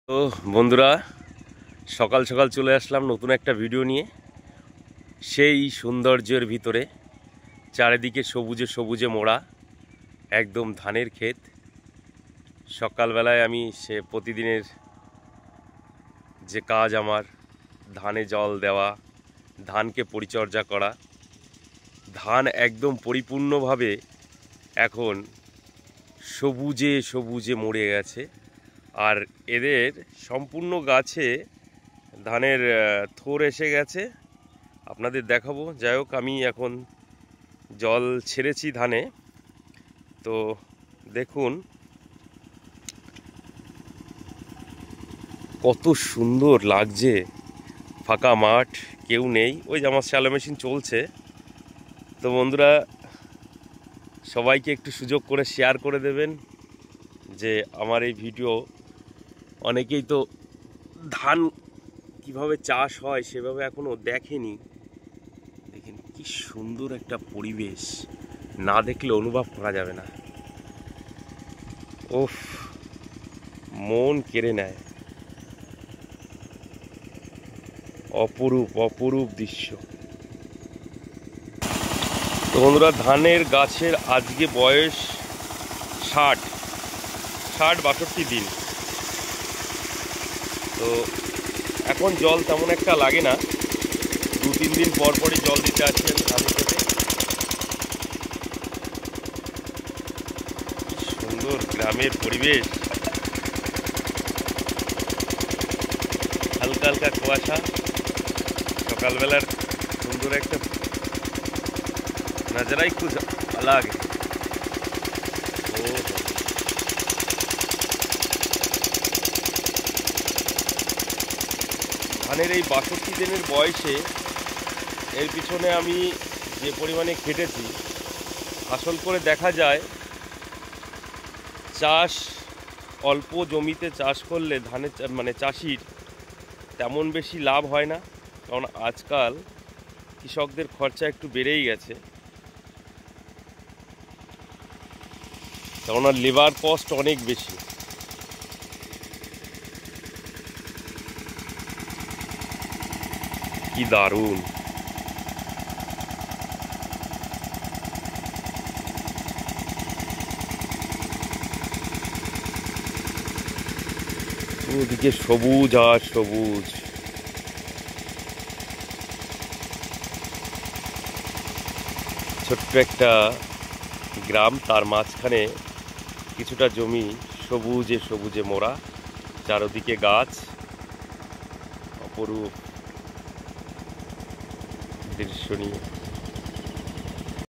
তো বন্ধুরা, সকাল সকাল চলে আসলাম নতুন একটা ভিডিও নিয়ে। সেই সৌন্দর্যের ভিতরে চারিদিকে সবুজে সবুজে মোড়া একদম ধানের ক্ষেত। সকালবেলায় আমি প্রতিদিনের যে কাজ আমার, ধানে জল দেওয়া, ধানকে পরিচর্যা করা। ধান একদম পরিপূর্ণভাবে এখন সবুজে সবুজে মরে গেছে। আর এদের সম্পূর্ণ গাছে ধানের থোর এসে গেছে, আপনাদের দেখাবো। যাই হোক, আমি এখন জল ছেড়েছি ধানে। তো দেখুন কত সুন্দর লাগছে, ফাঁকা মাঠ, কেউ নেই। ওই যে আমার শ্যালো মেশিন চলছে। তো বন্ধুরা, সবাইকে একটু সুযোগ করে শেয়ার করে দেবেন যে আমার এই ভিডিও অনেকেই তো ধান কিভাবে চাষ হয় সেভাবে এখনো দেখেনি। দেখেন কি সুন্দর একটা পরিবেশ, না দেখলে অনুভব করা যাবে না। ওফ, মন কেড়ে নেয়। অপরূপ অপরূপ দৃশ্য। তো বন্ধুরা, ধানের গাছের আজকে বয়স 60-62 দিন। তো এখন জল তেমন একটা লাগে না, 2-3 দিন পর পরই জল দিতে আসি আমি ধানের ক্ষেতে। সুন্দর গ্রামের পরিবেশ, হালকা হালকা কুয়াশা, সকালবেলার সুন্দর একটা নজারাই খুব আলাগ। ও ধানের এই 62 দিনের বয়সে এর পিছনে আমি যে পরিমাণে খেটেছি, আসল করে দেখা যায় চাষ অল্প জমিতে চাষ করলে ধানের চাষির তেমন বেশি লাভ হয় না। কারণ আজকাল কৃষকদের খরচা একটু বেড়েই গেছে, কেননা লেবার কস্ট অনেক বেশি। কি দারুণ! ওদিকে সবুজ আর সবুজ। ছোট্ট একটা গ্রাম, তার মাঝখানে কিছুটা জমি সবুজে সবুজে মোড়া, চারদিকে গাছ, অপরূপ দৃশ্য নিয়ে।